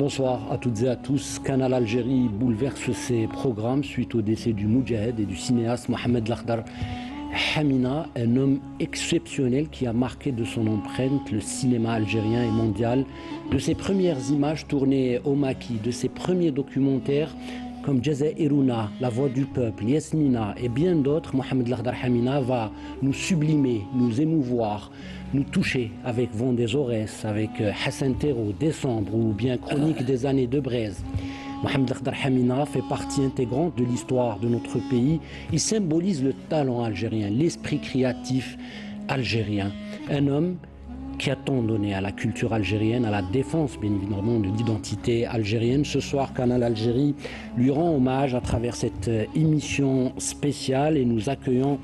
Bonsoir à toutes et à tous. Canal Algérie bouleverse ses programmes suite au décès du Moudjahed et du cinéaste Mohamed Lakhdar Hamina, un homme exceptionnel qui a marqué de son empreinte le cinéma algérien et mondial. De ses premières images tournées au maquis, de ses premiers documentaires comme Jazairuna, La Voix du Peuple, Yasmina et bien d'autres, Mohamed Lakhdar Hamina va nous sublimer, nous émouvoir, nous toucher avec Vent des Aurès, avec Hassan Terro, Décembre ou bien Chronique des années de Braise. Mohamed Lakhdar Hamina fait partie intégrante de l'histoire de notre pays. Il symbolise le talent algérien, l'esprit créatif algérien. Un homme qui a tant donné à la culture algérienne, à la défense bien évidemment de l'identité algérienne. Ce soir, Canal Algérie lui rend hommage à travers cette émission spéciale et nous accueillons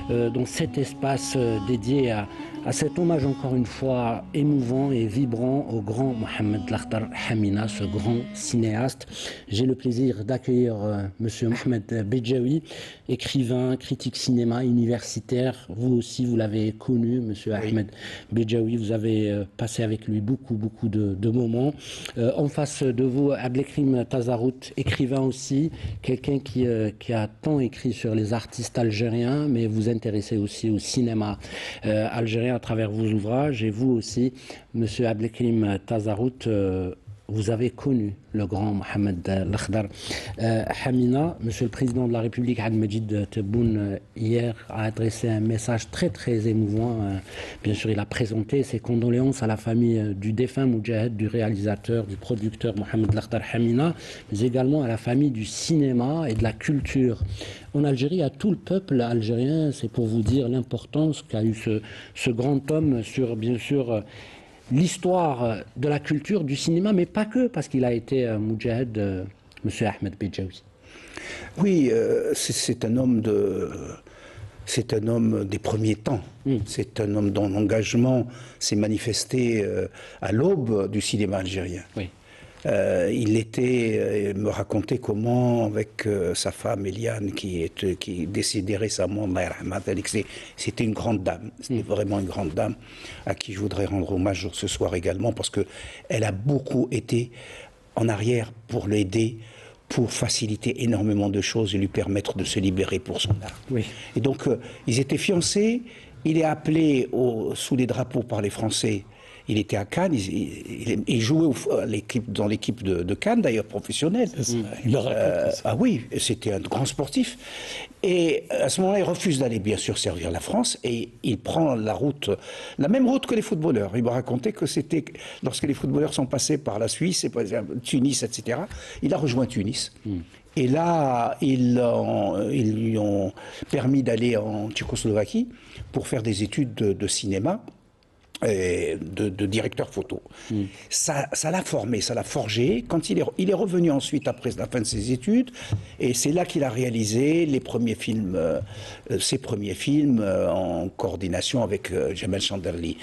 dans cet espace dédié à cet hommage encore une fois émouvant et vibrant au grand Mohamed Lakhdar Hamina, ce grand cinéaste. J'ai le plaisir d'accueillir Monsieur Mohamed Bedjaoui, écrivain, critique cinéma, universitaire. Vous aussi, vous l'avez connu, Monsieur Ahmed Bedjaoui. Vous avez passé avec lui beaucoup de moments. En face de vous, Abdelkrim Tazarout, écrivain aussi, quelqu'un qui a tant écrit sur les artistes algériens, mais vous intéressez aussi au cinéma algérien à travers vos ouvrages. Et vous aussi, Monsieur Abdelkrim Tazarout, vous avez connu le grand Mohamed Lakhdar Hamina. Monsieur le Président de la République, Abdelmajid Tebboune, hier a adressé un message très émouvant. Bien sûr, il a présenté ses condoléances à la famille du défunt Moudjahed, du réalisateur, du producteur Mohamed Lakhdar Hamina, mais également à la famille du cinéma et de la culture. En Algérie, à tout le peuple algérien, c'est pour vous dire l'importance qu'a eu ce grand homme sur, bien sûr, l'histoire de la culture, du cinéma, mais pas que, parce qu'il a été Moudjahed, Monsieur Ahmed Bedjaoui. Oui, c'est un homme des premiers temps. C'est un homme dont l'engagement s'est manifesté à l'aube du cinéma algérien. Oui. Il me racontait comment, avec sa femme Eliane, qui est décédée récemment, c'était une grande dame, c'était vraiment une grande dame, à qui je voudrais rendre hommage ce soir également, parce qu'elle a beaucoup été en arrière pour l'aider, pour faciliter énormément de choses et lui permettre de se libérer pour son art. Oui. Et donc, ils étaient fiancés, il est appelé sous les drapeaux par les Français. Il était à Cannes, il jouait dans l'équipe de Cannes, d'ailleurs professionnelle. Ah oui, c'était un grand sportif. Et à ce moment-là, il refuse d'aller bien sûr servir la France et il prend la même route que les footballeurs. Il m'a raconté que c'était lorsque les footballeurs sont passés par la Suisse, et par exemple, Tunis, etc. Il a rejoint Tunis. Et là, ils lui ont permis d'aller en Tchécoslovaquie pour faire des études de cinéma. Et de directeur photo. Ça l'a formé, ça l'a forgé. Quand il est revenu ensuite après la fin de ses études, et c'est là qu'il a réalisé ses premiers films en coordination avec Jamel Chanderli,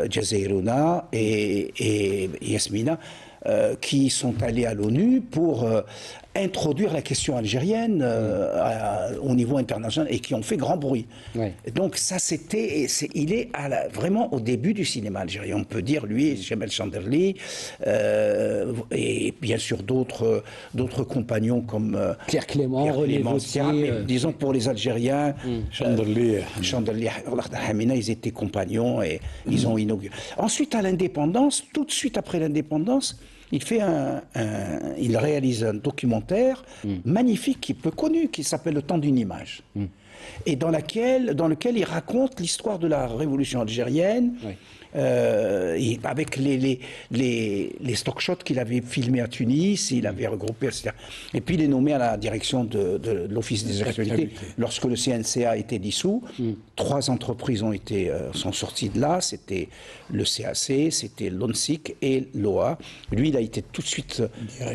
Jazairuna et Yasmina, qui sont allés à l'ONU pour introduire la question algérienne au niveau international et qui ont fait grand bruit. Ouais. Donc ça, il est vraiment au début du cinéma algérien. On peut dire, lui, Jamel Chanderli, et bien sûr d'autres compagnons comme Pierre Clément, René Vautier, disons pour les Algériens, Chanderli, Lakhdar Hamina, ils étaient compagnons et ils ont inauguré. Ensuite, à l'indépendance, tout de suite après l'indépendance, il réalise un documentaire magnifique, peu connu, qui s'appelle Le Temps d'une image. Et dans lequel il raconte l'histoire de la révolution algérienne, avec les stock shots qu'il avait filmés à Tunis, il avait regroupé, etc. Et puis il est nommé à la direction de l'Office des actualités. Lorsque le CNCA a été dissous, 3 entreprises sont sorties de là, c'était le CAC, c'était l'ONSIC et l'OA. Lui, il a été tout de suite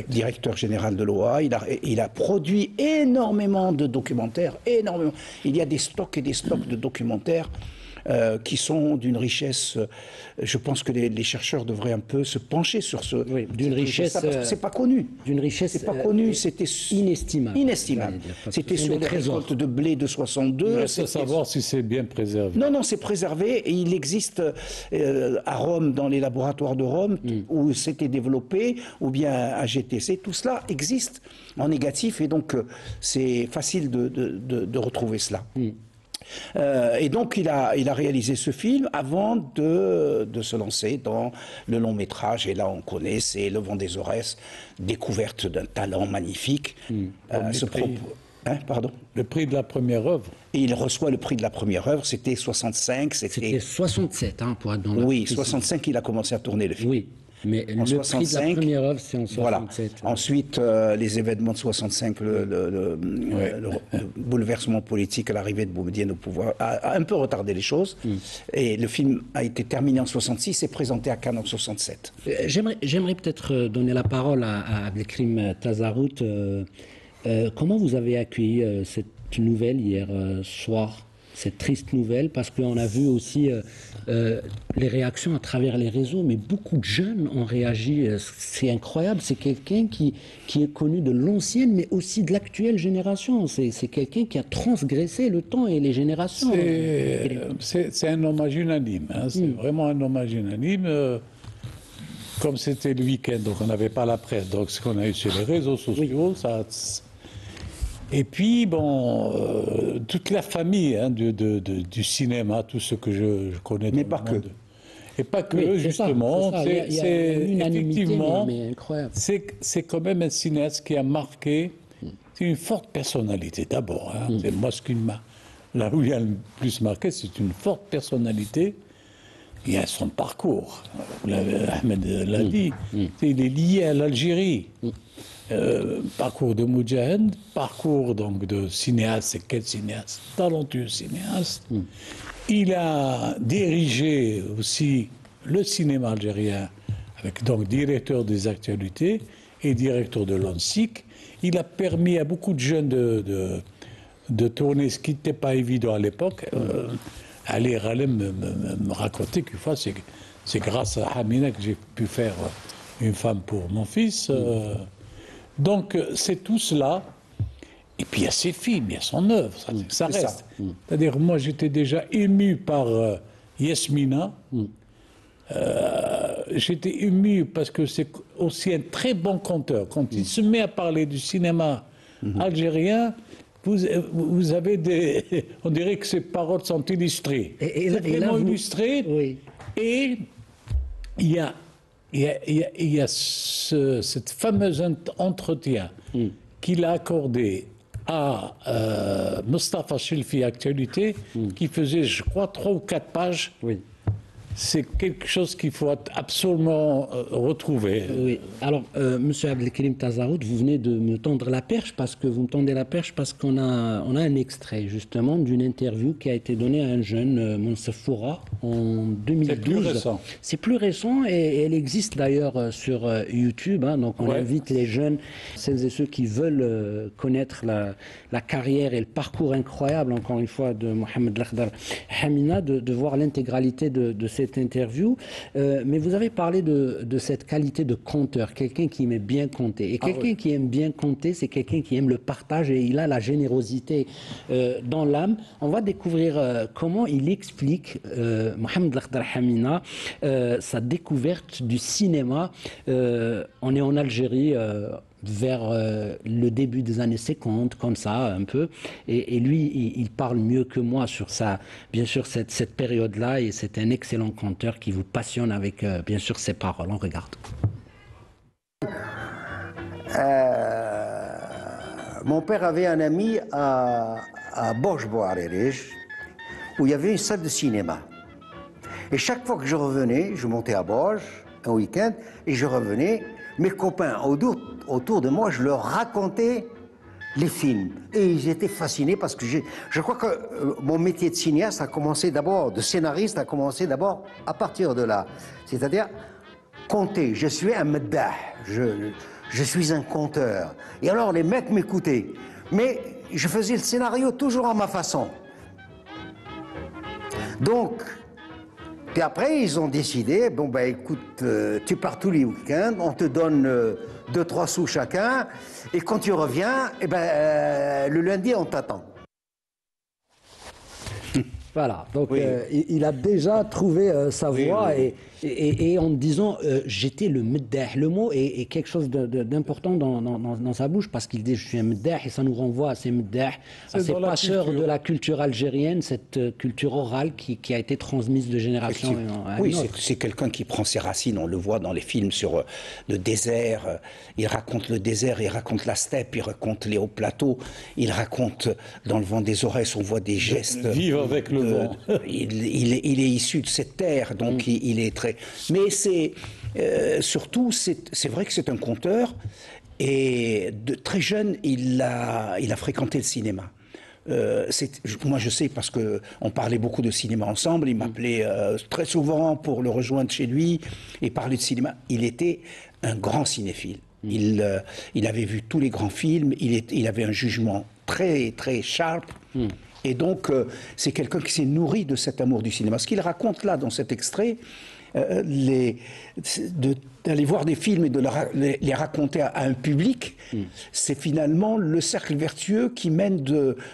directeur général de l'OA. Il a produit énormément de documentaires, énormément. Il y a des stocks et des stocks de documentaires qui sont d'une richesse. Je pense que les chercheurs devraient un peu se pencher sur ce. Oui, d'une richesse. Parce que c'est pas connu. D'une richesse. C'est pas connu. C'était inestimable. Inestimable. C'était sur les récoltes de blé de 62. Il reste à savoir si c'est bien préservé. Non, non, c'est préservé et il existe à Rome, dans les laboratoires de Rome, où c'était développé, ou bien à GTC, tout cela existe en négatif et donc c'est facile de retrouver cela. Et donc il a réalisé ce film avant de se lancer dans le long métrage. Et là on connaît, c'est Le Vent des Aurès, découverte d'un talent magnifique. Hein, pardon. Le prix de la première œuvre. Et il reçoit le prix de la première œuvre, c'était 65. C'était 67, hein, pour être dans la Oui, 65, il a commencé à tourner le film. Oui, mais En le 65, prix de la première œuvre, c'est en 67. Voilà. Ouais. Ensuite, les événements de 65, le bouleversement politique à l'arrivée de Boumedienne au pouvoir a un peu retardé les choses. Et le film a été terminé en 66 et présenté à Cannes en 67. J'aimerais peut-être donner la parole à Abdelkrim Tazarout. Comment vous avez accueilli cette nouvelle hier soir, cette triste nouvelle, parce qu'on a vu aussi les réactions à travers les réseaux, mais beaucoup de jeunes ont réagi. C'est incroyable, c'est quelqu'un qui est connu de l'ancienne, mais aussi de l'actuelle génération. C'est quelqu'un qui a transgressé le temps et les générations. C'est un hommage unanime, hein, c'est vraiment un hommage unanime. Comme c'était le week-end, donc on n'avait pas la presse, donc ce qu'on a eu sur les réseaux sociaux, ça... Et puis, bon, toute la famille hein, du cinéma, tout ce que je connais. Mais pas que. Et pas que, justement. C'est effectivement, c'est quand même un cinéaste qui a marqué. C'est une forte personnalité, d'abord. Hein. C'est moi ce qui m'a. Là où il a le plus marqué, c'est une forte personnalité. Il y a son parcours. Ahmed l'a dit. Il est lié à l'Algérie. Parcours de Moudjahid, parcours donc de cinéaste, et quel cinéaste, talentueux cinéaste. Il a dirigé aussi le cinéma algérien, avec donc directeur des actualités et directeur de l'ONSIC. Il a permis à beaucoup de jeunes de tourner, ce qui n'était pas évident à l'époque. Ali Ralem me racontait qu'une fois, c'est grâce à Hamina que j'ai pu faire Une femme pour mon fils. Donc, c'est tout cela. Et puis, il y a ses films, il y a son œuvre, ça reste. C'est-à-dire, moi, j'étais déjà ému par Yasmina. J'étais ému parce que c'est aussi un très bon conteur. Quand il se met à parler du cinéma algérien, vous avez des... On dirait que ces paroles sont illustrées. C'est vraiment illustré. Oui. Et il y a cette fameuse entretien qu'il a accordé à Mostafa Chilfi Actualité, qui faisait, je crois, 3 ou 4 pages. Oui. C'est quelque chose qu'il faut absolument retrouver. Oui. Alors, Monsieur Abdelkrim Tazarout, vous venez de me tendre la perche parce que vous me tendez la perche parce qu'on a un extrait justement d'une interview qui a été donnée à un jeune, Monsef Foura, en 2012. C'est plus récent. C'est plus récent et elle existe d'ailleurs sur YouTube. Hein, donc, on invite les jeunes, celles et ceux qui veulent connaître la carrière et le parcours incroyable, encore une fois, de Mohamed Lakhdar Hamina, de voir l'intégralité de cette interview, mais vous avez parlé de cette qualité de conteur, quelqu'un qui aimait bien compter. Et quelqu'un qui aime bien compter, c'est quelqu'un qui aime le partage et il a la générosité dans l'âme. On va découvrir comment il explique, Mohamed Lakhdar Hamina, sa découverte du cinéma. On est en Algérie, vers le début des années 50, comme ça, un peu. Et lui, il parle mieux que moi sur ça, bien sûr, cette période-là, et c'est un excellent conteur qui vous passionne avec, bien sûr, ses paroles. On regarde. Mon père avait un ami à Borj-Bouarérij, où il y avait une salle de cinéma. Et chaque fois que je revenais, je montais à Borj, un week-end, et je revenais, mes copains autour de moi, je leur racontais les films. Et ils étaient fascinés parce que je crois que mon métier de cinéaste a commencé d'abord, de scénariste a commencé d'abord à partir de là. C'est-à-dire compter. Je suis un meddah, je suis un conteur. Et alors les mecs m'écoutaient. Mais je faisais le scénario toujours à ma façon. Donc, puis après, ils ont décidé, bon, ben écoute, tu pars tous les week-ends, on te donne 2-3 sous chacun, et quand tu reviens, eh ben, le lundi, on t'attend. Voilà, donc oui. Il a déjà trouvé sa voie et en disant j'étais le meddah. Le mot est quelque chose d'important dans sa bouche parce qu'il dit je suis un meddah et ça nous renvoie à ces meddah, à ces passeurs de la culture algérienne, cette culture orale qui a été transmise de génération en oui, c'est quelqu'un qui prend ses racines, on le voit dans les films sur le désert, il raconte le désert, il raconte la steppe, il raconte les hauts plateaux, il raconte dans le vent des Aurès, on voit des gestes. Vivre avec le vent. Il est issu de cette terre, donc il est très... Mais c'est surtout, c'est vrai que c'est un conteur, et très jeune, il a fréquenté le cinéma. Moi je sais parce qu'on parlait beaucoup de cinéma ensemble, il m'appelait très souvent pour le rejoindre chez lui et parler de cinéma. Il était un grand cinéphile. Il avait vu tous les grands films, il avait un jugement très, très sharp. Et donc, c'est quelqu'un qui s'est nourri de cet amour du cinéma. Ce qu'il raconte là, dans cet extrait, d'aller voir des films et de les raconter à un public, c'est finalement le cercle vertueux qui mène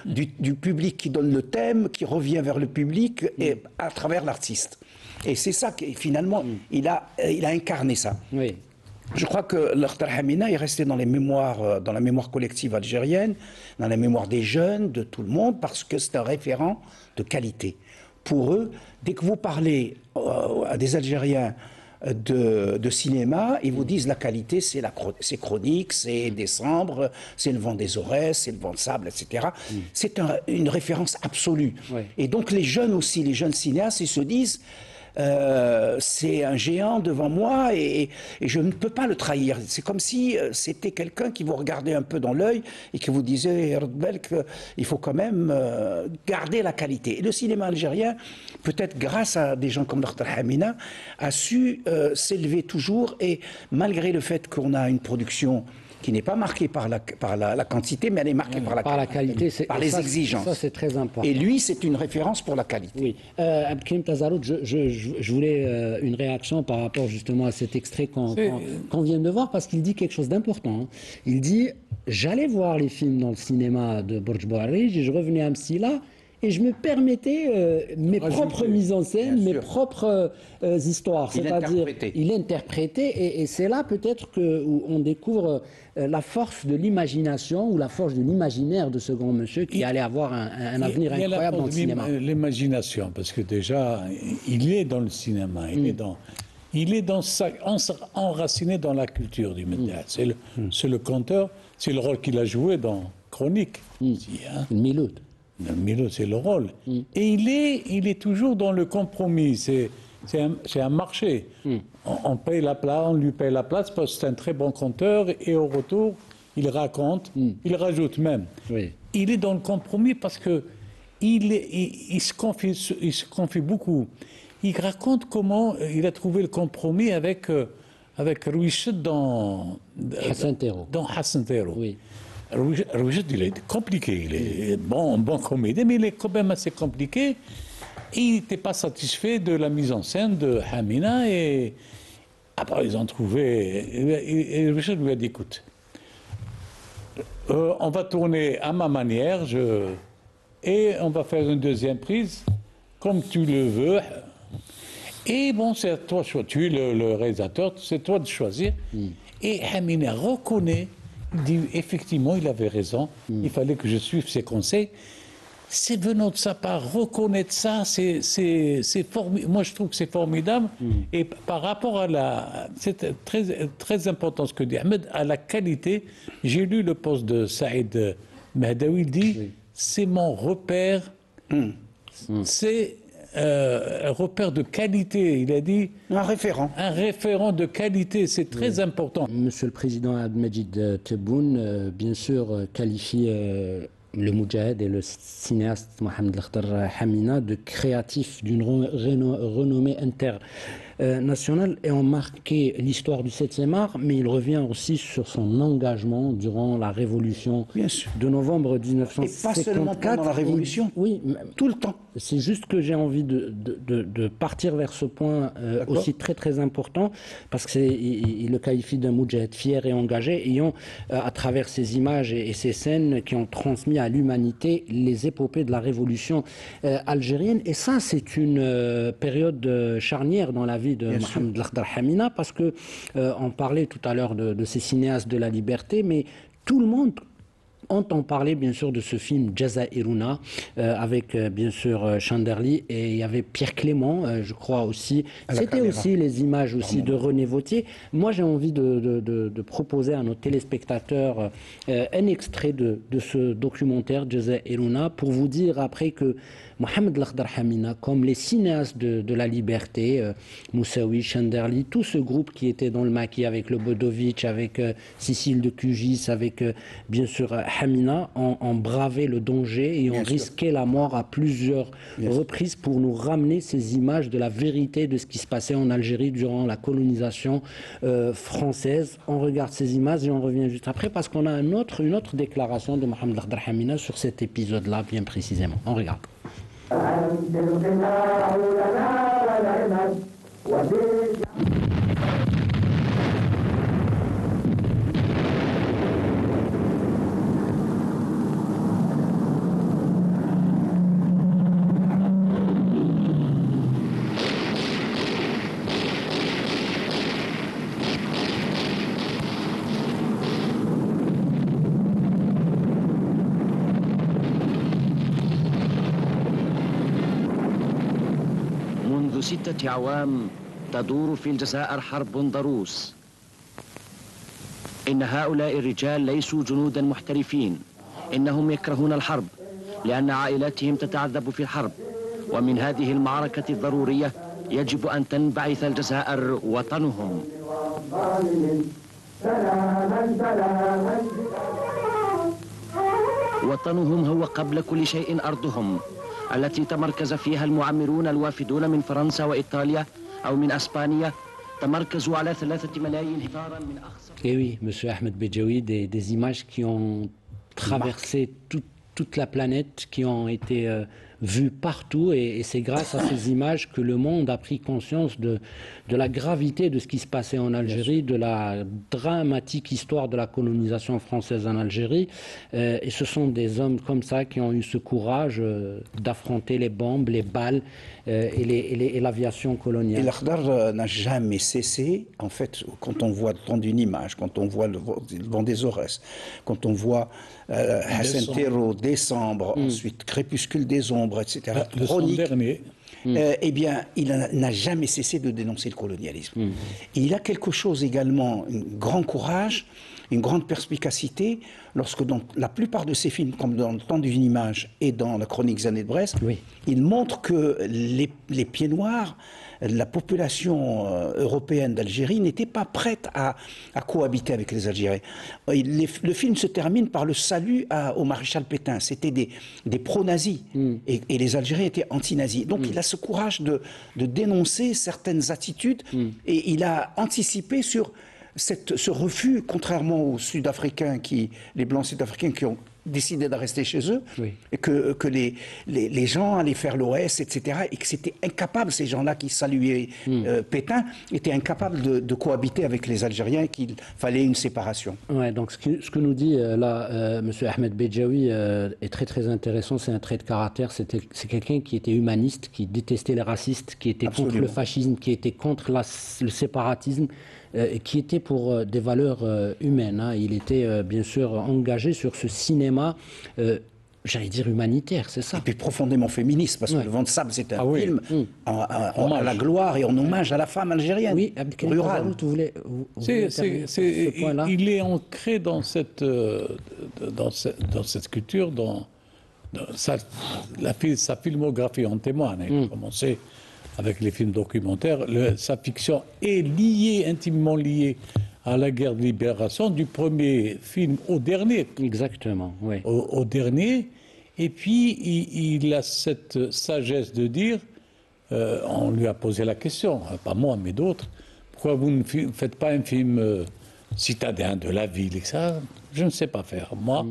du public qui donne le thème, qui revient vers le public et à travers l'artiste. Et c'est ça qui, finalement, il a incarné ça. Oui. Je crois que l'Akhtar Hamina est resté dans la mémoire collective algérienne, dans la mémoire des jeunes, de tout le monde, parce que c'est un référent de qualité. Pour eux, dès que vous parlez à des Algériens de cinéma, ils vous disent la qualité, c'est Chronique, c'est Décembre, c'est Le Vent des Aurès, c'est Le Vent de Sable, etc. C'est une référence absolue. Oui. Et donc les jeunes aussi, les jeunes cinéastes, ils se disent... c'est un géant devant moi et je ne peux pas le trahir. C'est comme si c'était quelqu'un qui vous regardait un peu dans l'œil et qui vous disait qu'il faut quand même garder la qualité. Et le cinéma algérien, peut-être grâce à des gens comme l'Akhtar Hamina, a su s'élever toujours, et malgré le fait qu'on a une production qui n'est pas marquée par la quantité, mais elle est marquée par la qualité, par les exigences. Ça, c'est très important. Et lui, c'est une référence pour la qualité. Oui. Abdelkrim Tazarout, je voulais une réaction par rapport justement à cet extrait qu'on vient de voir, parce qu'il dit quelque chose d'important. Il dit « J'allais voir les films dans le cinéma de Borj Bouarrij, et je revenais à Msila, et je me permettais mes propres mises en scène, mes propres histoires. » C'est-à-dire, il interprétait, et c'est là peut-être où on découvre la force de l'imagination ou la force de l'imaginaire de ce grand monsieur qui allait avoir un avenir incroyable dans le cinéma. L'imagination, parce que déjà, il est dans le cinéma, il est enraciné dans la culture du média. C'est le conteur, c'est le rôle qu'il a joué dans Chronique. Miloud. Miloud, c'est le rôle. Et il est toujours dans le compromis. C'est un marché. On paye la place, on lui paye la place parce que c'est un très bon conteur, et au retour, il raconte, il rajoute même. Oui. Il est dans le compromis parce que il se confie beaucoup. Il raconte comment il a trouvé le compromis avec Rouiched dans Hassan Thérault. Oui. Rouiched, il est compliqué. Il est bon comédien, mais il est quand même assez compliqué. Et il n'était pas satisfait de la mise en scène de Hamina, et après ils ont trouvé. Et Richard lui a dit écoute, on va tourner à ma manière, et on va faire une deuxième prise, comme tu le veux. Et bon, c'est à toi de choisir. Tu es le réalisateur, c'est toi de choisir. Et Hamina reconnaît, il dit effectivement, il avait raison, il fallait que je suive ses conseils. C'est venant de sa part, reconnaître ça, c'est formidable. Moi, je trouve que c'est formidable. Et par rapport à c'est très, très important ce que dit Ahmed, à la qualité, j'ai lu le post de Saïd Mahdaoui, il dit, c'est mon repère, c'est un repère de qualité. Il a dit... Un référent. Un référent de qualité, c'est très important. Monsieur le Président Abdelmajid Tebboune, bien sûr, qualifie... le Moudjahed et le cinéaste Mohamed Lakhtar Hamina de créatif d'une renommée nationales et ont marqué l'histoire du 7e art, mais il revient aussi sur son engagement durant la Révolution de novembre 1954. Et pas seulement pendant la Révolution, oui, tout le temps. C'est juste que j'ai envie de partir vers ce point aussi très très important, parce qu'il le qualifie d'un moudjahid fier et engagé, ayant à travers ces images et ces scènes qui ont transmis à l'humanité les épopées de la Révolution algérienne. Et ça, c'est une période charnière dans la vie de Mohamed Lakhdar Hamina, parce que on parlait tout à l'heure de ces cinéastes de la liberté, mais tout le monde entend parler bien sûr de ce film Jazairuna avec bien sûr Chanderly, et il y avait Pierre Clément, je crois aussi. C'était aussi les images aussi de René Vauthier. Moi, j'ai envie de proposer à nos téléspectateurs un extrait de ce documentaire Jazairuna, pour vous dire après que Mohamed Lakhdar Hamina, comme les cinéastes de la liberté, Moussaoui, Chanderly, tout ce groupe qui était dans le maquis avec le Bodovitch, avec Cécile de Cugis, avec bien sûr Hamina, ont bravé le danger et ont risqué la mort à plusieurs reprises pour nous ramener ces images de la vérité de ce qui se passait en Algérie durant la colonisation française. On regarde ces images et on revient juste après, parce qu'on a une autre déclaration de Mohamed Lakhdar Hamina sur cet épisode-là bien précisément. On regarde. منذ 6 أعوام تدور في الجزائر حرب ضروس. إن هؤلاء الرجال ليسوا جنودا محترفين، إنهم يكرهون الحرب لأن عائلاتهم تتعذب في الحرب، ومن هذه المعركة الضرورية يجب أن تنبعث الجزائر وطنهم. وطنهم هو قبل كل شيء أرضهم التي تمركز فيها المعمرون الوافدون من فرنسا وإيطاليا أو من أسبانيا، تمركزوا على 3 ملايين هكتارا من أخصر. Et oui, Monsieur Ahmed Bedjaoui, des images qui ont traversé toute la planète, qui ont été vues partout, et c'est grâce à ces images que le monde a pris conscience de la gravité de ce qui se passait en Algérie, de la dramatique histoire de la colonisation française en Algérie. Et ce sont des hommes comme ça qui ont eu ce courage d'affronter les bombes, les balles et l'aviation coloniale. Et Lakhdar n'a jamais cessé, en fait, quand on voit tant d'une image, quand on voit le vent des Aurès, quand on voit Hassan Thérault, Décembre, ensuite Crépuscule des Ombres, etc. Chronique. Eh bien, il n'a jamais cessé de dénoncer le colonialisme. Et il a quelque chose également, un grand courage, une grande perspicacité, lorsque dans la plupart de ses films, comme dans Le Temps d'une image et dans La Chronique des années de Brest, il montre que les pieds noirs, la population européenne d'Algérie n'était pas prête à cohabiter avec les Algériens. Le film se termine par le salut au maréchal Pétain. C'était des pro-nazis et les Algériens étaient anti-nazis. Donc il a ce courage de dénoncer certaines attitudes et il a anticipé sur ce refus, contrairement aux Sud-Africains, les Blancs Sud-Africains qui ont décidé de rester chez eux, et que les gens allaient faire l'OS, etc., et que c'était incapable, ces gens-là qui saluaient Pétain, étaient incapables de cohabiter avec les Algériens, et qu'il fallait une séparation. Ouais, donc ce que nous dit là M. Ahmed Bedjaoui est très très intéressant, c'est un trait de caractère, c'est quelqu'un qui était humaniste, qui détestait les racistes, qui était contre le fascisme, qui était contre le séparatisme, qui était pour des valeurs humaines. Hein. Il était bien sûr engagé sur ce cinéma, j'allais dire humanitaire, c'est ça. Et puis profondément féministe, parce que Le Vent de Sable, c'est un film à la gloire et en hommage à la femme algérienne, rurale. Ce point-là. Il est ancré dans cette culture, sa filmographie en témoigne. Il a commencé avec les films documentaires. Sa fiction est intimement liée à la guerre de libération, du premier film au dernier. Exactement, oui. Au dernier. Et puis, il a cette sagesse de dire, on lui a posé la question, pas moi, mais d'autres, pourquoi vous ne faites pas un film citadin de la ville et ça, je ne sais pas faire. Moi,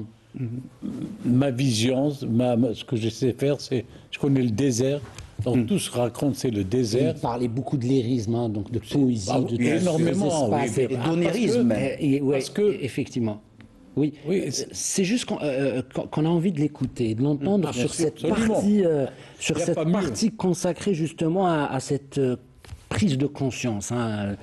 ma vision, ce que je sais faire, c'est, je connais le désert. Donc tout se raconte, c'est le désert. Il parlait beaucoup de lyrisme, hein, donc de poésie, énormément, et d'onérisme. Parce que effectivement, oui. C'est juste qu'on a envie de l'écouter, de l'entendre sur cette partie consacrée justement à cette prise de conscience, hein,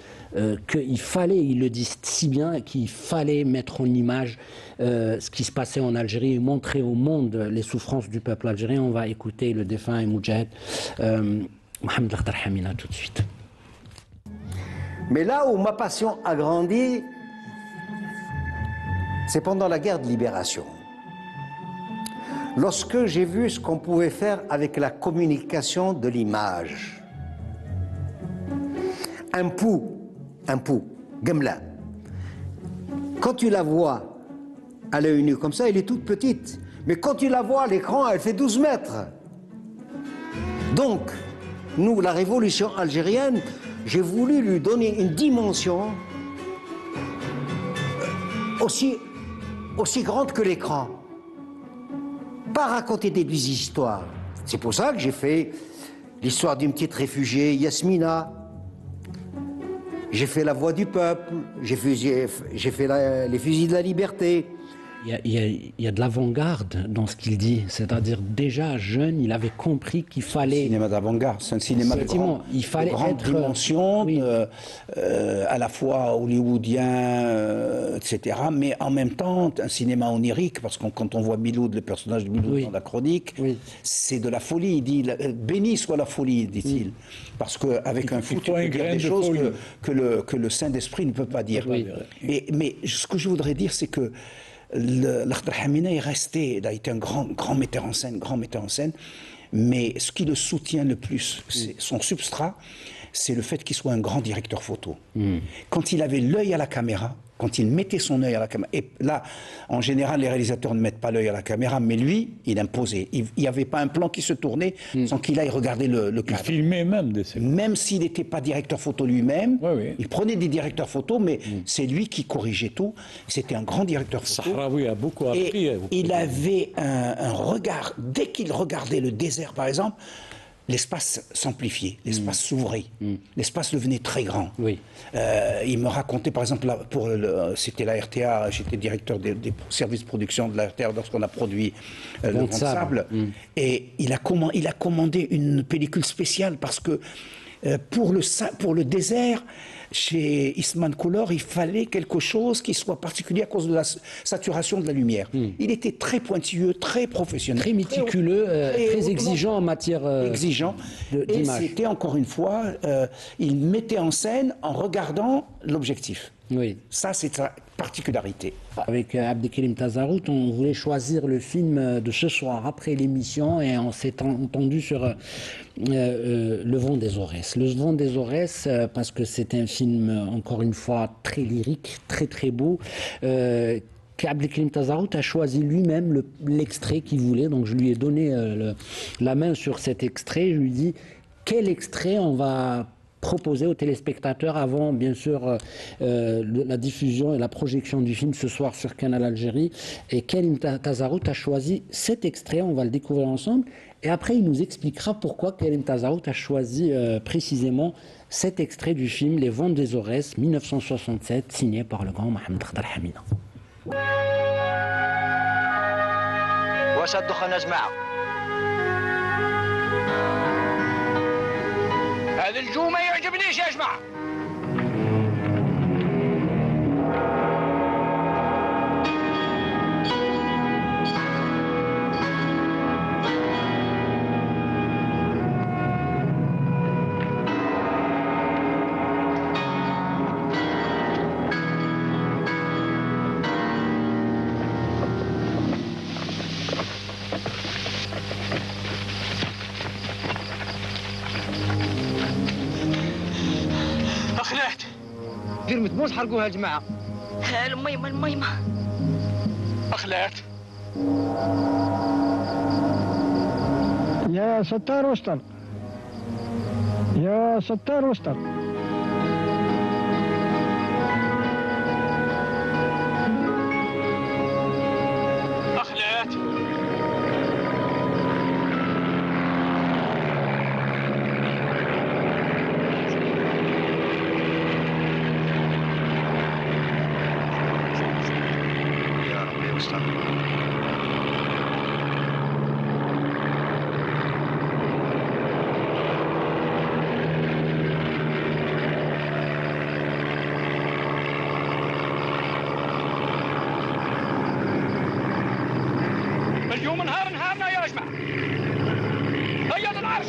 qu'il fallait, il le dit si bien, qu'il fallait mettre en image ce qui se passait en Algérie et montrer au monde les souffrances du peuple algérien. On va écouter le défunt et Moudjahid Mohamed Lakhdar Hamina tout de suite. Mais là où ma passion a grandi, c'est pendant la guerre de libération. Lorsque j'ai vu ce qu'on pouvait faire avec la communication de l'image. Un pou, Gemla. Quand tu la vois à l'œil nu comme ça, elle est toute petite. Mais quand tu la vois à l'écran, elle fait 12 mètres. Donc, nous, la révolution algérienne, j'ai voulu lui donner une dimension aussi grande que l'écran. Pas raconter des histoires. C'est pour ça que j'ai fait l'histoire d'une petite réfugiée, Yasmina. J'ai fait La Voix du Peuple, j'ai fait les fusils de la liberté. Il y a de l'avant-garde dans ce qu'il dit, c'est-à-dire déjà jeune, il avait compris qu'il fallait... Cinéma d'avant-garde, c'est un cinéma de grande dimension, oui. À la fois hollywoodien, etc., mais en même temps un cinéma onirique, parce que quand on voit Miloud, le personnage de Miloud dans la chronique, c'est de la folie. Il dit « béni soit la folie », dit-il, parce qu'avec un fou, tu peux dire des choses que le Saint-Esprit ne peut pas dire. Mais ce que je voudrais dire, c'est que Lakhdar Hamina est resté, il a été un grand metteur en scène, mais ce qui le soutient le plus, c'est son substrat, c'est le fait qu'il soit un grand directeur photo. Quand il avait l'œil à la caméra, quand il mettait son œil à la caméra, et là, en général, les réalisateurs ne mettent pas l'œil à la caméra, mais lui, il imposait. Il n'y avait pas un plan qui se tournait sans qu'il aille regarder le cadre. Il filmait même des séquences. Même s'il n'était pas directeur photo lui-même, il prenait des directeurs photo, mais c'est lui qui corrigeait tout. C'était un grand directeur photo. Sahraoui a beaucoup appris. Et il avait un regard, dès qu'il regardait le désert, par exemple, l'espace s'amplifiait, l'espace s'ouvrait, l'espace devenait très grand. Il me racontait, par exemple, c'était la RTA, j'étais directeur des services de production de la RTA lorsqu'on a produit Le Vent de Sable, et il a commandé une pellicule spéciale parce que pour le désert, chez Eastman Color, il fallait quelque chose qui soit particulier à cause de la saturation de la lumière. Il était très pointilleux, très professionnel. Très méticuleux, très exigeant en matière d'image. Et c'était, encore une fois, il mettait en scène en regardant l'objectif. Ça, c'est sa particularité. Avec Abdelkrim Tazarout, on voulait choisir le film de ce soir, après l'émission, et on s'est entendu sur Le Vent des Aurès. Le Vent des Aurès, parce que c'est un film, encore une fois, très lyrique, très beau, qu'Abdelkrim Tazarout a choisi lui-même l'extrait qu'il voulait. Donc je lui ai donné la main sur cet extrait. Je lui ai dit, quel extrait on va proposer aux téléspectateurs avant, bien sûr, la diffusion et la projection du film ce soir sur Canal Algérie. Et Karim Tazarout a choisi cet extrait, on va le découvrir ensemble. Et après, il nous expliquera pourquoi Karim Tazarout a choisi précisément cet extrait du film Les Vents des Aurès, 1967, signé par le grand Mohamed Lakhdar Hamina. هذا الجو ما يعجبنيش يا جماعه. جرمت موس حرقوها يا جماعه. الميمه اخلات يا ستار وسطن يا ستار واستر. أخلعت. يا رب يا مصطفى. اليوم نهارنا يا جماعة. هيا العرش.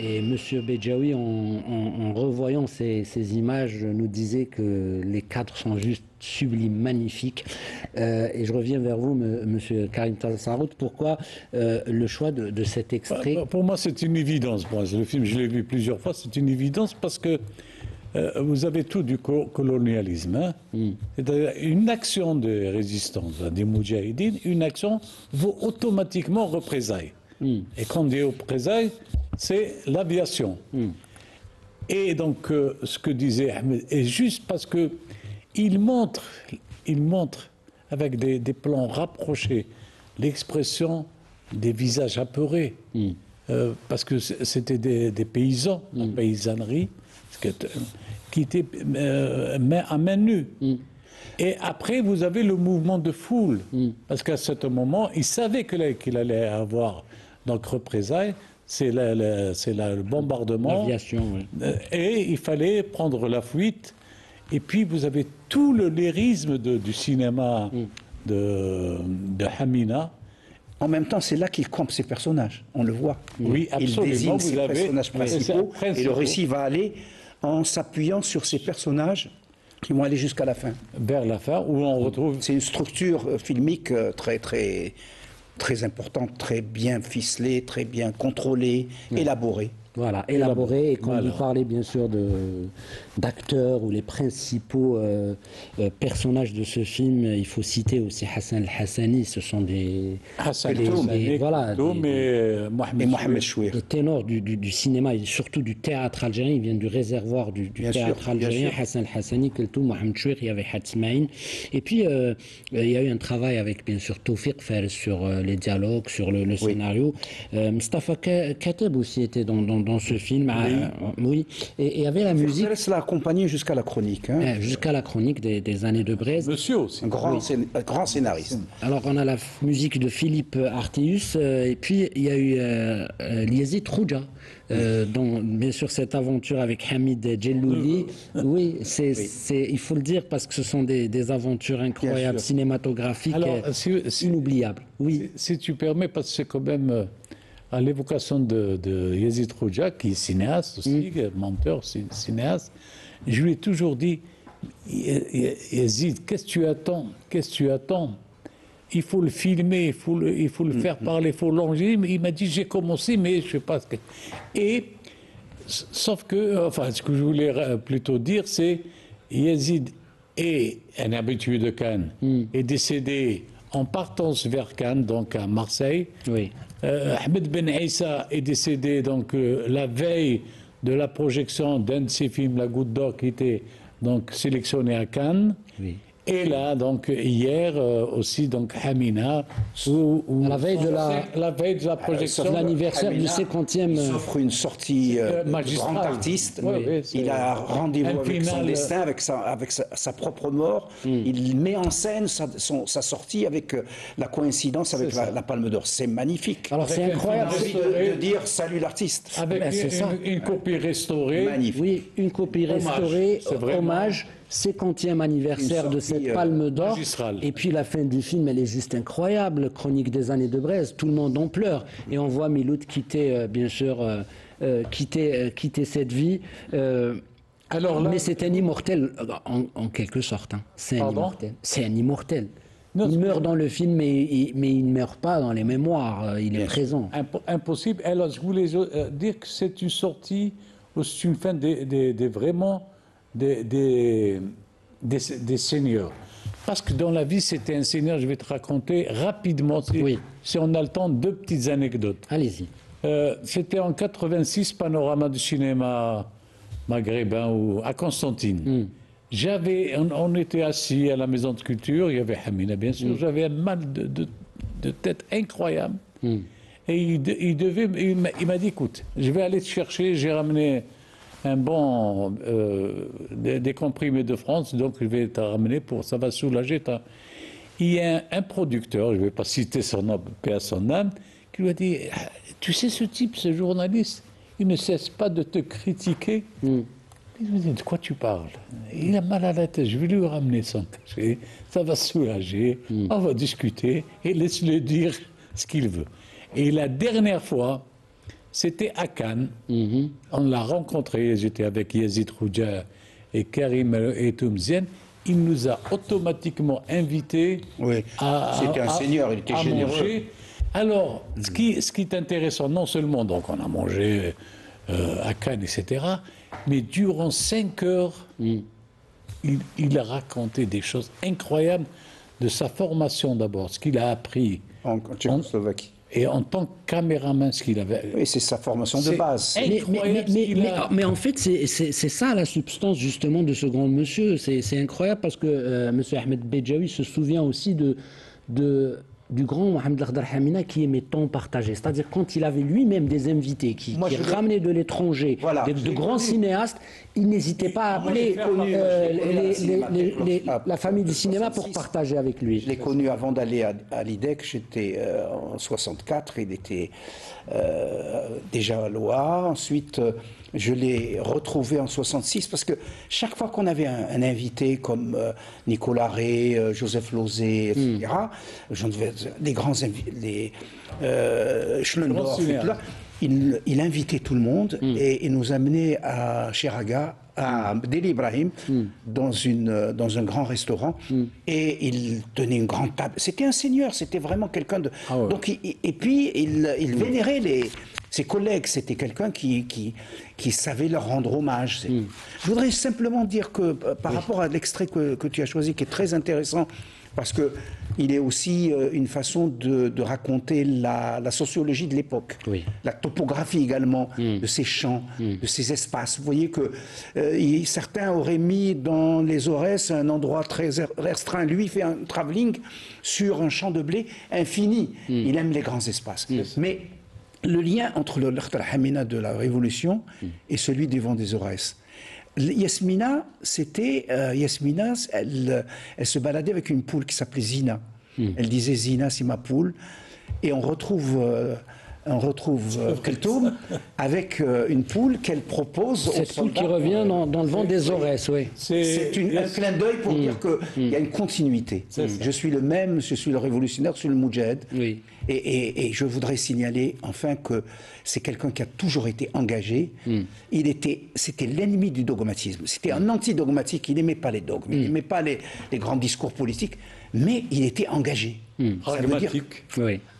Et M. Bedjaoui, en revoyant ces images, nous disait que les cadres sont juste sublimes, magnifiques. Et je reviens vers vous, M. Karim Tassarout. Pourquoi le choix de cet extrait? Pour moi, c'est une évidence. Moi, le film, je l'ai vu plusieurs fois, c'est une évidence parce que vous avez tout du colonialisme. Hein. C'est-à-dire une action de résistance des Moudjahidines, une action vaut automatiquement représailles. Et quand on dit représailles, c'est l'aviation. Et donc, ce que disait Ahmed est juste parce que il montre avec des plans rapprochés l'expression des visages apeurés. Parce que c'était des paysans, en paysannerie, qui étaient à main nue. Et après, vous avez le mouvement de foule. Parce qu'à ce moment, il savait qu'il allait avoir donc représailles. C'est le bombardement. L'aviation, oui. Et il fallait prendre la fuite. Et puis, vous avez tout le lyrisme du cinéma de Hamina. En même temps, c'est là qu'il campe ses personnages. On le voit. Oui, absolument. Il désigne ses avez personnages principaux. Et le récit va aller en s'appuyant sur ces personnages qui vont aller jusqu'à la fin. Vers la fin, où on retrouve... C'est une structure filmique très importante, très bien ficelée, très bien contrôlée, élaborée. Voilà, élaboré. Et quand vous parlez bien sûr d'acteurs ou les principaux personnages de ce film, il faut citer aussi Hassan El-Hassani. Ce sont des Mohamed Chouir, des ténors du cinéma et surtout du théâtre algérien. Il vient du réservoir du théâtre algérien. Hassan El-Hassani, Keltoum, Mohamed Chouir, il y avait Hatsmaïn. Et puis il y a eu un travail avec bien sûr Tawfiq Fares sur les dialogues, sur le scénario. Mustafa Kateb aussi était dans ce film, oui. Et il y avait la musique. Ça l'a accompagné jusqu'à la chronique. Hein. Jusqu'à la chronique des années de Brest. Monsieur aussi. Un grand scénariste. Alors on a la musique de Philippe Artéus, et puis il y a eu Liezid Rouja, dont bien sûr cette aventure avec Hamid Djellouli. Oui, il faut le dire parce que ce sont des aventures incroyables, cinématographiques, inoubliables. Oui. Si tu permets, parce que c'est quand même... à l'évocation de Yazid Rouja, qui est cinéaste aussi, monteur, cinéaste, je lui ai toujours dit, Yazid, qu'est-ce que tu attends? Il faut le filmer, il faut le faire parler, il faut l'enregistrer. Il m'a dit, j'ai commencé, mais je ne sais pas ce que... Et, sauf que, enfin, ce que je voulais plutôt dire, c'est Yazid est un habitué de Cannes, est décédé en partance vers Cannes, donc à Marseille. Oui. Ahmed Ben Aissa est décédé donc la veille de la projection d'un de ses films, La Goutte d'Or, qui était donc sélectionné à Cannes. Oui. Et là, donc, hier aussi, donc, Hamina, la veille de la projection. L'anniversaire du 50e. Il s'offre une sortie de grand artiste. Il a rendez-vous avec son destin, avec sa propre mort. Il met en scène sa sortie avec la coïncidence avec la Palme d'Or. C'est magnifique. Alors, c'est incroyable de dire salut l'artiste. Avec une copie restaurée. Magnifique. Oui, une copie restaurée, hommage. 50e anniversaire de cette Palme d'Or. Et puis la fin du film, elle est juste incroyable. Chronique des années de Brest, tout le monde en pleure. Et on voit Miloud quitter, bien sûr, quitter cette vie. Alors là, mais c'est un immortel, en quelque sorte. Hein. C'est un immortel. C'est un immortel. Non, il meurt dans le film, mais il ne meurt pas dans les mémoires. Il est présent. Impossible. Alors, je voulais dire que c'est une sortie, c'est une fin vraiment des seigneurs. Parce que dans la vie, c'était un seigneur, je vais te raconter rapidement, si on a le temps, 2 petites anecdotes. Allez-y. C'était en 86, Panorama du cinéma maghrébin à Constantine. On était assis à la maison de culture, il y avait Hamina bien sûr, j'avais un mal de tête incroyable. Et il m'a dit, écoute, je vais aller te chercher, j'ai ramené des comprimés de France, donc je vais te ramener ça va soulager Il y a un producteur, je ne vais pas citer son nom, paix à son âme, qui lui a dit, tu sais ce type, ce journaliste, il ne cesse pas de te critiquer. Il me dit, de quoi tu parles? Il a mal à la tête, je vais lui ramener son cachet, ça va soulager, on va discuter et laisse-le dire ce qu'il veut. Et la dernière fois, c'était à Cannes, on l'a rencontré, j'étais avec Yazid Rouja et Karim et Toumzien, il nous a automatiquement invités c'était un seigneur, il était généreux. Manger. Alors, ce qui est intéressant, non seulement donc on a mangé à Cannes, etc., mais durant 5 heures, il a raconté des choses incroyables de sa formation d'abord, ce qu'il a appris en Tchécoslovaquie. Et en tant que caméraman, ce qu'il avait... Oui, c'est sa formation de base. Mais en fait, c'est ça la substance justement de ce grand monsieur. C'est incroyable parce que M. Ahmed Bejaoui se souvient aussi du grand Mohamed Lakhdar Hamina qui aimait temps partager. C'est-à-dire quand il avait lui-même des invités qui ramenaient de l'étranger, de grands cinéastes, il n'hésitait pas à appeler la famille du cinéma pour partager avec lui. Je l'ai connu avant d'aller à l'IDEC, j'étais en 64, il était déjà à l'OA. Ensuite, je l'ai retrouvé en 66 parce que chaque fois qu'on avait un invité comme Nicolas Rey, Joseph Lozé, etc., les grands invités, Schlendorf, il invitait tout le monde et il nous amenait à Cheraga, à Deli Ibrahim, dans un grand restaurant, et il tenait une grande table. C'était un seigneur, c'était vraiment quelqu'un de... Donc, et puis, il vénérait ses collègues, c'était quelqu'un qui savait leur rendre hommage. Je voudrais simplement dire que, par rapport à l'extrait que tu as choisi, qui est très intéressant, parce qu'il est aussi une façon de raconter la sociologie de l'époque, la topographie également de ces champs, de ces espaces. Vous voyez que certains auraient mis dans les Aurès un endroit très restreint. Lui, il fait un travelling sur un champ de blé infini. Il aime les grands espaces. Mais le lien entre le Lakhdar Hamina de la Révolution et celui du vent des Aurès. Yasmina, elle se baladait avec une poule qui s'appelait Zina. Elle disait Zina, c'est ma poule. Et on retrouve Keltoum avec une poule qu'elle propose. Cette poule qui revient dans le vent des Aurès, oui. C'est un clin d'œil pour dire qu'il y a une continuité. Je suis le même, je suis le révolutionnaire, je suis le moudjahid. Oui. Et je voudrais signaler enfin que c'est quelqu'un qui a toujours été engagé. C'était l'ennemi du dogmatisme. C'était un anti-dogmatique. Il n'aimait pas les dogmes, il n'aimait pas les grands discours politiques, mais il était engagé. Pragmatique.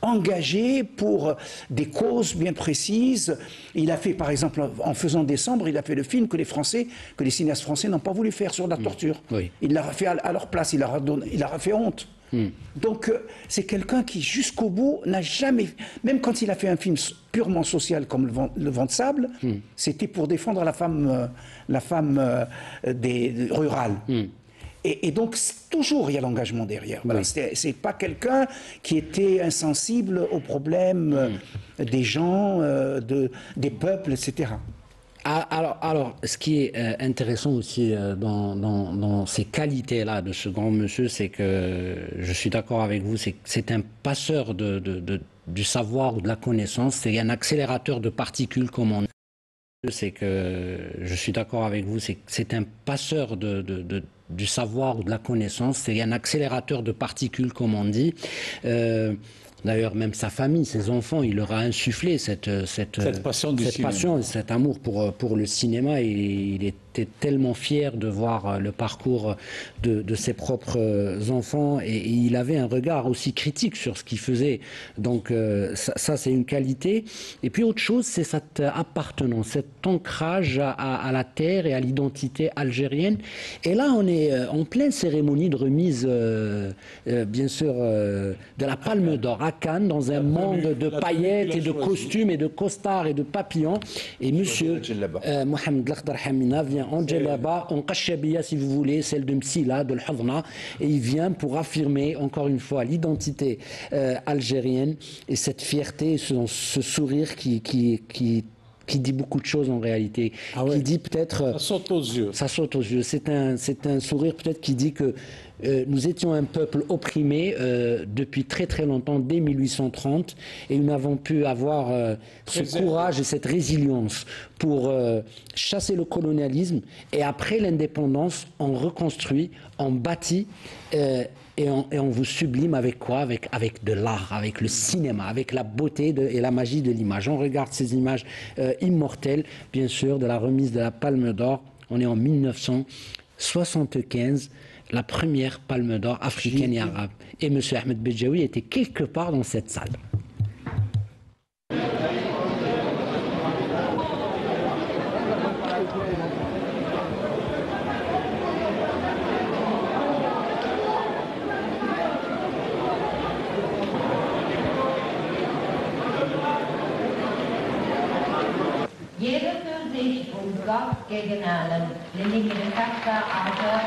Engagé pour des causes bien précises. Il a fait, par exemple, en faisant Décembre, il a fait le film que les cinéastes français n'ont pas voulu faire sur la torture. Il l'a fait à leur place, il leur a fait honte. Donc c'est quelqu'un qui jusqu'au bout n'a jamais, même quand il a fait un film purement social comme Le Vent de Sable, c'était pour défendre la femme rurale. Et donc toujours il y a l'engagement derrière. Voilà, c'est pas quelqu'un qui était insensible aux problèmes des gens, des peuples, etc. Alors, ce qui est intéressant aussi dans ces qualités-là de ce grand monsieur, c'est que je suis d'accord avec vous, c'est un passeur du savoir ou de la connaissance, c'est un accélérateur de particules, comme on dit. C'est que je suis d'accord avec vous, c'est un passeur du savoir ou de la connaissance, c'est un accélérateur de particules, comme on dit. D'ailleurs, même sa famille, ses enfants, il leur a insufflé cette passion, cet amour pour le cinéma. Et il était tellement fier de voir le parcours de ses propres enfants. Et il avait un regard aussi critique sur ce qu'il faisait. Donc ça c'est une qualité. Et puis autre chose, c'est cette appartenance, cet ancrage à la terre et à l'identité algérienne. Et là, on est en pleine cérémonie de remise, bien sûr, de la Palme d'Or à Cannes, dans un monde de paillettes et de costumes et de costards et de papillons. Et monsieur Mohamed Lakhdar Hamina vient en djellaba, en kashabia si vous voulez, celle de Msila, de l'Hadna, et il vient pour affirmer encore une fois l'identité algérienne et cette fierté, ce sourire qui dit beaucoup de choses en réalité, qui dit peut-être... Ça saute aux yeux. Ça saute aux yeux. C'est un sourire peut-être qui dit que nous étions un peuple opprimé depuis très très longtemps, dès 1830, et nous n'avons pu avoir ce courage et cette résilience pour chasser le colonialisme, et après l'indépendance, on reconstruit, on bâtit, et on vous sublime avec quoi? Avec de l'art, avec le cinéma, avec la beauté et la magie de l'image. On regarde ces images immortelles, bien sûr, de la remise de la Palme d'Or. On est en 1975, la première Palme d'Or africaine et arabe. Et M. Ahmed Bejaoui était quelque part dans cette salle. Gegen allen, Lilly Kafka, Autor,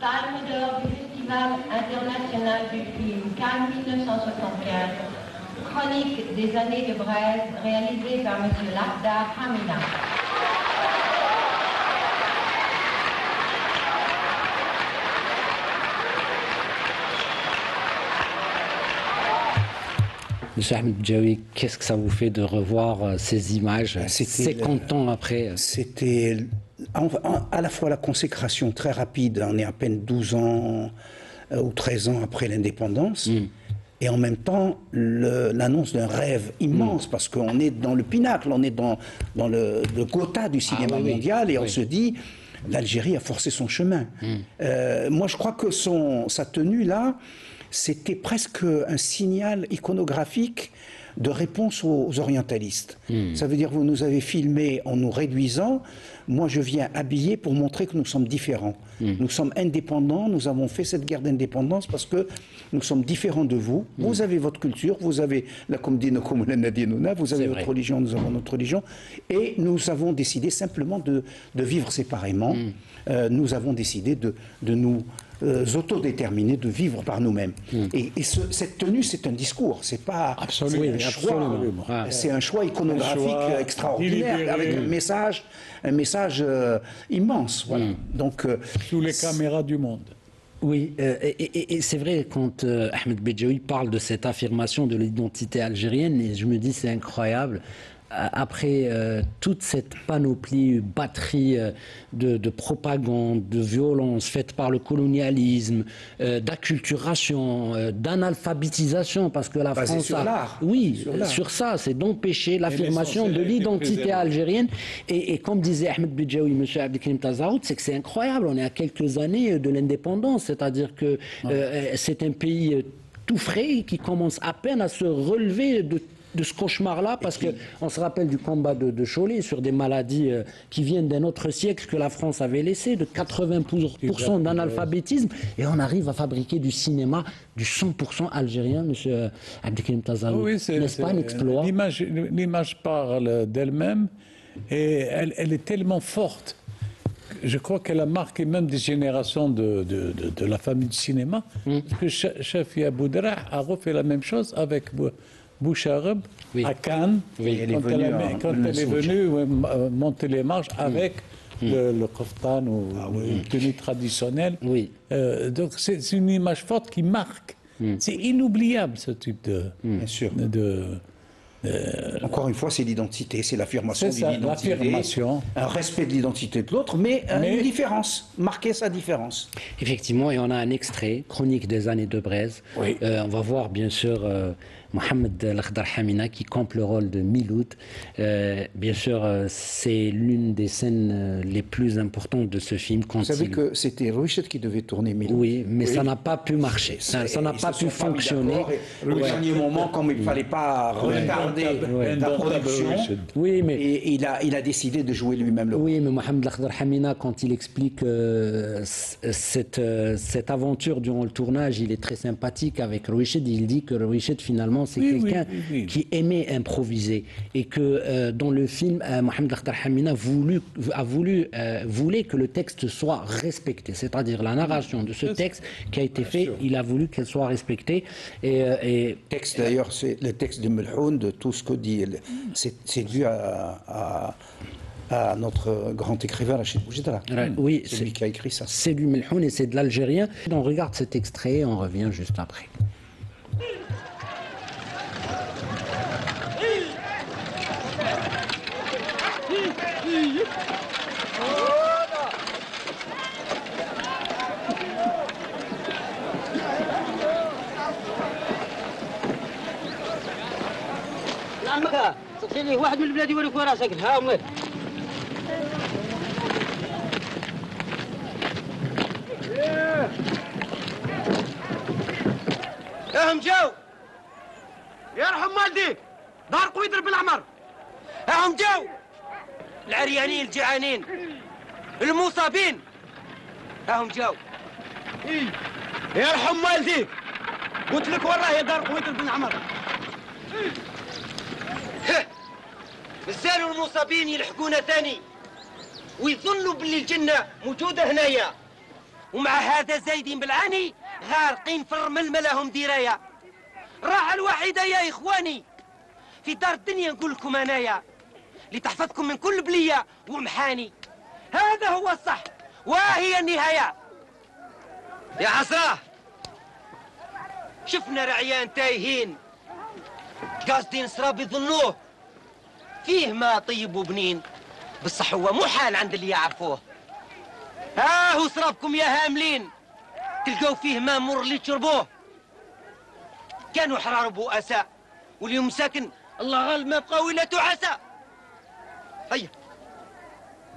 Palme d'Or du Festival international du film Cannes 1975. Chronique des années de braise réalisée par M. Lakhdar Hamina. Monsieur Ahmed Bejaoui, qu'est-ce que ça vous fait de revoir ces images 50 ans après? C'était à la fois la consécration très rapide, on est à peine 12 ans ou 13 ans après l'indépendance, et en même temps l'annonce d'un rêve immense, parce qu'on est dans le pinacle, on est dans le Gotha du cinéma mondial, et on se dit, l'Algérie a forcé son chemin. Moi je crois que sa tenue là, c'était presque un signal iconographique de réponse aux orientalistes. Ça veut dire, vous nous avez filmé en nous réduisant, moi je viens habillé pour montrer que nous sommes différents. Nous sommes indépendants, nous avons fait cette guerre d'indépendance parce que nous sommes différents de vous. Vous avez votre culture, vous avez la Komdino Komulanadinouna, vous avez votre religion, nous avons notre religion, et nous avons décidé simplement de vivre séparément. Nous avons décidé de nous autodéterminés, de vivre par nous-mêmes. Et cette tenue, c'est un discours, c'est pas un choix, c'est un choix iconographique extraordinaire, avec un message immense. Voilà. Donc, sous les caméras du monde. Oui, et c'est vrai, quand Ahmed Bejaoui parle de cette affirmation de l'identité algérienne, et je me dis c'est incroyable, après toute cette panoplie, batterie de propagande, de violence faite par le colonialisme, d'acculturation, d'analphabétisation, parce que la France sur l'art. Oui, sur ça, c'est d'empêcher l'affirmation de l'identité algérienne. Et comme disait Ahmed Bejaoui, M. Abdelkrim Tazaout, c'est que c'est incroyable, on est à quelques années de l'indépendance, c'est-à-dire que c'est un pays tout frais qui commence à peine à se relever de ce cauchemar-là, parce qu'on se rappelle du combat de Cholet sur des maladies qui viennent d'un autre siècle que la France avait laissé, de 80% d'analphabétisme, et on arrive à fabriquer du cinéma du 100% algérien, M. Abdelkrim Tazaout. Oui, n'est-ce pas un exploit? L'image parle d'elle-même, et elle est tellement forte. Je crois qu'elle a marqué même des générations de la famille du cinéma, parce que Chafi Aboudrah a refait la même chose avec Bouchareb à Cannes, quand elle est venue monter les marches avec le kaftan ou une tenue traditionnelle. Oui. Donc c'est une image forte qui marque. C'est inoubliable ce type de... Bien sûr. Encore une fois, c'est l'identité, c'est l'affirmation d'une identité, un respect de l'identité de l'autre, mais une différence, marquer sa différence. Effectivement, et on a un extrait, Chronique des années de Braise. Oui. On va voir bien sûr Mohamed Lakhdar Hamina qui campe le rôle de Miloud. Bien sûr, c'est l'une des scènes les plus importantes de ce film. Vous savez que c'était Rouichet qui devait tourner Miloud. Oui, mais ça n'a pas pu marcher, ça n'a pas pu fonctionner. Le dernier moment, comme il ne fallait pas retarder la production, oui, mais et il a décidé de jouer lui-même le rôle. Oui, mais Mohamed Lakhdar Hamina, quand il explique cette aventure durant le tournage, il est très sympathique avec Rouichet. Il dit que Rouichet, finalement, c'est quelqu'un qui aimait improviser et que dans le film, Mohamed Lakhdar Hamina voulait que le texte soit respecté, c'est-à-dire la narration de ce texte qui a été fait, il a voulu qu'elle soit respectée. Texte d'ailleurs, c'est le texte de Melhoun, de tout ce que dit, c'est dû à notre grand écrivain Rachid Boujdala. Oui, c'est lui qui a écrit ça. C'est du Melhoun et c'est de l'algérien. On regarde cet extrait et on revient juste après. عمك صدقني ليه واحد من البلاد يوريك وين راسك ها امك اهم جاو يرحم والديك دار قويدر بالاحمر اهم جاو العريانين الجعانين المصابين اهم جاو يرحم والديك قلت لك وين راهي دار قويدر بالاحمر مازالوا المصابين يلحقونا ثاني ويظنوا باللي الجنة موجودة هنايا ومع هذا زايدين بالعاني غارقين في الرمل ما لهم دراية. الراحة الوحيدة يا إخواني في دار الدنيا نقول لكم أنايا اللي تحفظكم من كل بلية ومحاني. هذا هو الصح وهي النهاية. يا حسرة شفنا رعيان تايهين قاصدين سراب يظنوه فيه ما طيب وبنين بصح هو محال عند اللي يعرفوه. ها هو سرابكم يا هاملين تلقاو فيه ما مر اللي تشربوه. كانوا حرار بؤساء واليوم ساكن الله غالب ما بقاو الا تعسى. هيا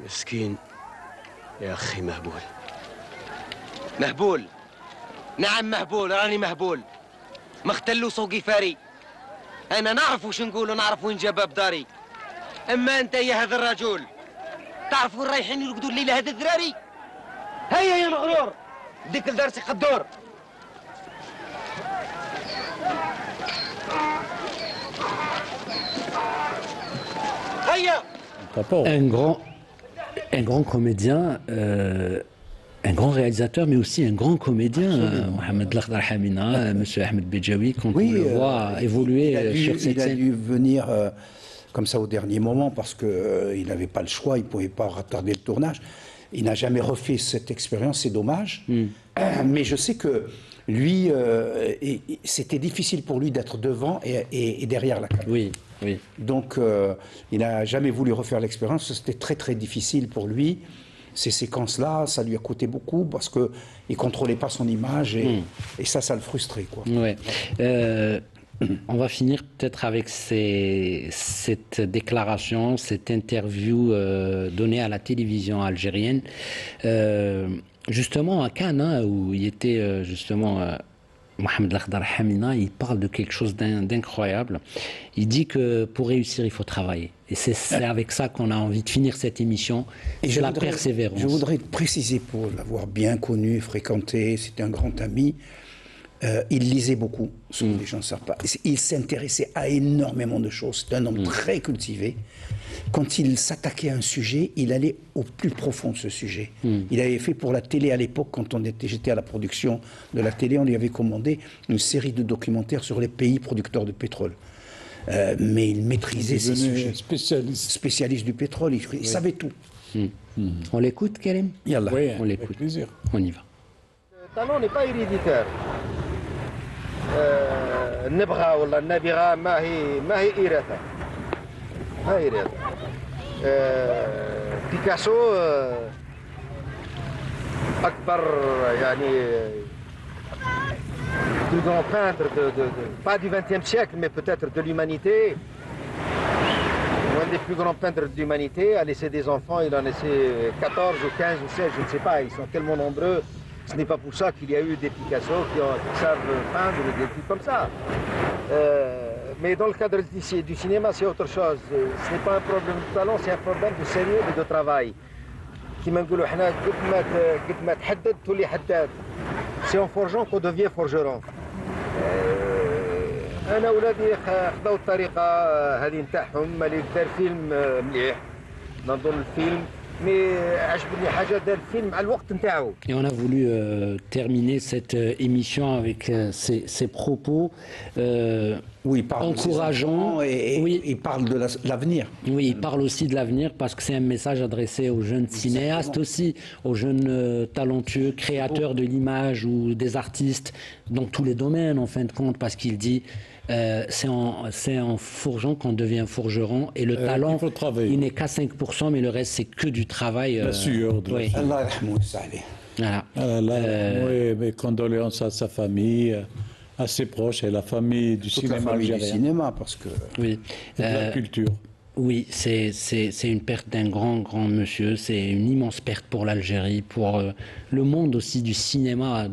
مسكين يا اخي مهبول. مهبول نعم مهبول راني مهبول ما اختلوا سوقي فاري. انا نعرف وش نقول ونعرف وين جاب بداري. اما انت يا هذا الرجل تعرف وين رايحين يرقدوا الليله هذا الذراري. هيا يا مغرور ديك الدرسي قدور. هيا un grand comédien, un grand réalisateur, mais aussi un grand comédien, Mohamed Lakhdar Hamina, Monsieur Ahmed Bejaoui, quand on le voit évoluer sur cette scène. Il a dû venir comme ça au dernier moment parce qu'il n'avait pas le choix, il ne pouvait pas retarder le tournage. Il n'a jamais refait cette expérience, c'est dommage. Mais je sais que lui, c'était difficile pour lui d'être devant et derrière la caméra. Oui, oui. Donc, il n'a jamais voulu refaire l'expérience. C'était très, très difficile pour lui. Ces séquences-là, ça lui a coûté beaucoup parce qu'il ne contrôlait pas son image et ça le frustrait, quoi. Ouais. On va finir peut-être avec cette déclaration, cette interview donnée à la télévision algérienne, justement à Cannes, où il était justement Mohamed Lakhdar Hamina. Il parle de quelque chose d'incroyable. Il dit que pour réussir, il faut travailler. Et c'est avec ça qu'on a envie de finir cette émission, c'est la persévérance. Je voudrais préciser, pour l'avoir bien connu, fréquenté, c'était un grand ami. Il lisait beaucoup, ce que les gens ne savent pas. Il s'intéressait à énormément de choses. C'est un homme très cultivé. Quand il s'attaquait à un sujet, il allait au plus profond de ce sujet. Il avait fait pour la télé à l'époque, quand j'étais à la production de la télé, on lui avait commandé une série de documentaires sur les pays producteurs de pétrole. Mais il maîtrisait ces sujets. Spécialiste du pétrole, il savait tout. On l'écoute, Karim? Yallah. Oui, on l'écoute. Avec plaisir. On y va. Le talent n'est pas héréditaire. النبغة ولا النابغة ما هي إرادة. ما هي إرادة. بيكاسو أكبر يعني plus grand peintre pas du XXe siècle mais peut-être de l'humanité. L'un des plus grands peintres de l'humanité a laissé des enfants, il en a laissé 14 ou 15 ou 16, je ne sais pas, ils sont tellement nombreux. Ce n'est pas pour ça qu'il y a eu des Picasso qui savent peindre ou des trucs comme ça. Mais dans le cadre du cinéma, c'est autre chose. Ce n'est pas un problème de talent, c'est un problème de sérieux et de travail. كما نقولوا حنا قد ما تحدد تولي حداد. C'est en forgeant qu'on devient forgeron. أنا ولادي خذوا الطريقة هذه نتاعهم اللي دار فيلم مليح. نظن الفيلم Et on a voulu terminer cette émission avec ces propos encourageants. Il parle de l'avenir. Oui, il parle aussi de l'avenir parce que c'est un message adressé aux jeunes cinéastes aussi, aux jeunes talentueux, créateurs de l'image ou des artistes dans tous les domaines en fin de compte, parce qu'il dit c'est en forgeant qu'on devient forgeron et le talent, il n'est qu'à 5%, mais le reste c'est que du travail. Bien sûr. Oui. Voilà. Oui, mes condoléances à sa famille, à ses proches et la famille du Toute cinéma la famille algérien. du cinéma, parce que oui. De la culture. Oui, c'est une perte d'un grand monsieur, c'est une immense perte pour l'Algérie, pour le monde aussi du cinéma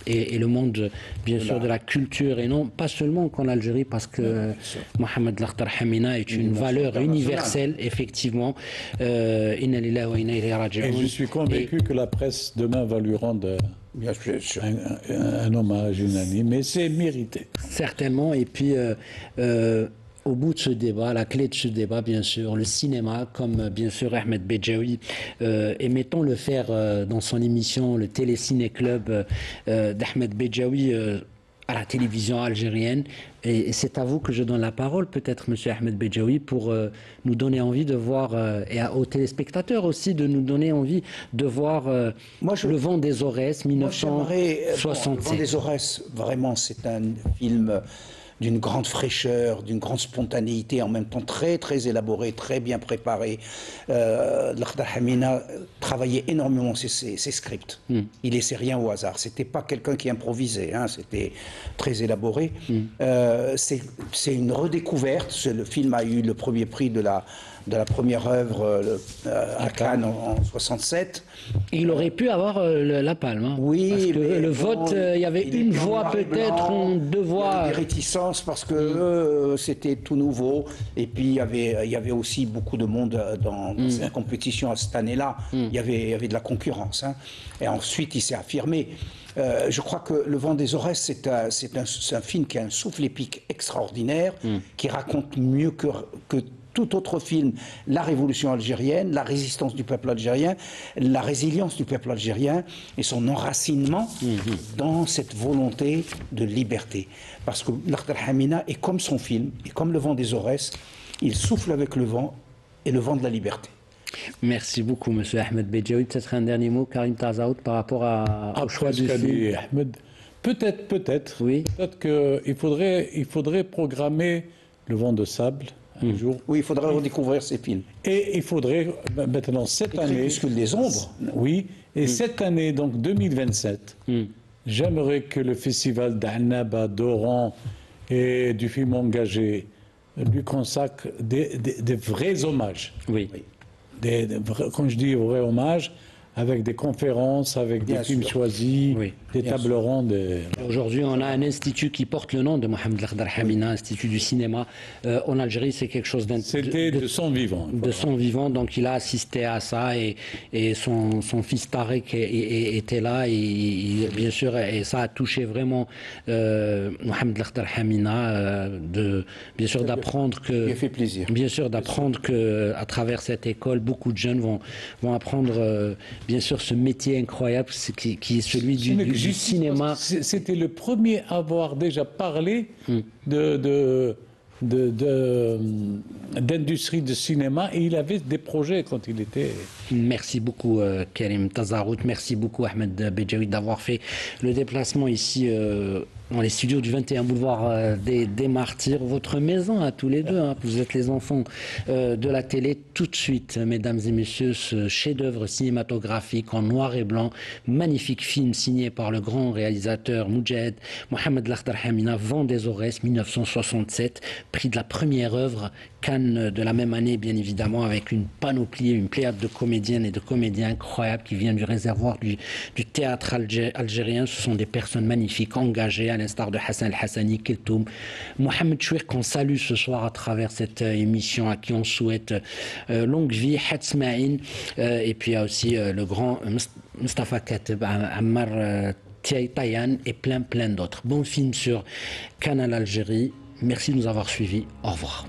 et le monde, bien sûr, de la culture, et non pas seulement qu'en Algérie, parce que Mohamed Lakhdar Hamina est une valeur universelle, effectivement. Et je suis convaincu que la presse demain va lui rendre un hommage unanime, mais c'est mérité. Certainement, et puis au bout de ce débat, la clé de ce débat, bien sûr, le cinéma, comme bien sûr Ahmed Bejaoui, et mettons le faire dans son émission, le Téléciné Club d'Ahmed Bejaoui à la télévision algérienne. Et c'est à vous que je donne la parole, peut-être, monsieur Ahmed Bejaoui, pour nous donner envie de voir, et aux téléspectateurs aussi, de nous donner envie de voir Le Vent des Aurès, 1967. Le Vent des Aurès, vraiment, c'est un film d'une grande fraîcheur, d'une grande spontanéité, en même temps très élaboré, très bien préparé. Lakhdar Hamina travaillait énormément ses scripts. Il laissait rien au hasard. C'était pas quelqu'un qui improvisait, hein, c'était très élaboré. C'est une redécouverte. Le film a eu le premier prix de la première œuvre à Cannes en 67. Il aurait pu avoir la palme. Hein, oui, parce que le vote, il y avait une voix peut-être, deux voix. Des réticences parce que c'était tout nouveau. Et puis il y avait aussi beaucoup de monde dans cette compétition à cette année-là. Il y avait de la concurrence. Hein. Et ensuite, il s'est affirmé. Je crois que Le Vent des Aurès, c'est un film qui a un souffle épique extraordinaire, qui raconte mieux que tout autre film, la révolution algérienne, la résistance du peuple algérien, la résilience du peuple algérien et son enracinement dans cette volonté de liberté. Parce que Lakhdar Hamina est comme son film, et comme Le Vent des Aurès, il souffle avec le vent et le vent de la liberté. Merci beaucoup, monsieur Ahmed Bejaoui. Peut-être un dernier mot, Karim Tazaout, par rapport au choix du film. Peut-être. Oui. Peut-être qu'il faudrait programmer Le Vent de Sable. Un jour. Oui, il faudrait redécouvrir ces films. Et il faudrait maintenant cette année. Crépuscule des ombres. Oui, et cette année, donc 2027, j'aimerais que le festival d'Annaba, d'Oran et du film engagé lui consacre des vrais hommages. Oui. Quand je dis vrais hommages, avec des conférences, avec des films choisis, des tables rondes. Aujourd'hui, on a un institut qui porte le nom de Mohamed Lakhdar Hamina, Institut du cinéma. En Algérie, c'est quelque chose C'était de son vivant. De son vivant, donc il a assisté à ça et son fils Tarek était là et bien sûr, et ça a touché vraiment Mohamed Lakhdar Hamina, bien sûr d'apprendre que... Il a fait plaisir. Bien sûr, d'apprendre qu'à travers cette école, beaucoup de jeunes vont apprendre... bien sûr, ce métier incroyable qui est celui du cinéma. C'était le premier à avoir déjà parlé d'industrie de cinéma et il avait des projets quand il était... Merci beaucoup Karim Tazarout, merci beaucoup Ahmed Bejaoui d'avoir fait le déplacement ici dans les studios du 21 boulevard des Martyrs, votre maison à tous les deux, hein. Vous êtes les enfants de la télé. Tout de suite, mesdames et messieurs, ce chef-d'œuvre cinématographique en noir et blanc, magnifique film signé par le grand réalisateur Moudjahed Mohamed Lakhdar Hamina, Vent des Aurès, 1967, prix de la première œuvre, Cannes de la même année, bien évidemment, avec une panoplie, une pléiade de comédiennes et de comédiens incroyables qui vient du réservoir du théâtre algérien. Ce sont des personnes magnifiques, engagées, à l'instar de Hassan El-Hassani, Keltoum, Mohamed Chouir, qu'on salue ce soir à travers cette émission, à qui on souhaite longue vie, Hatsmaïn, et puis il y a aussi le grand Mustafa Kateb, Ammar Tayan et plein d'autres. Bon film sur Canal Algérie. Merci de nous avoir suivis. Au revoir.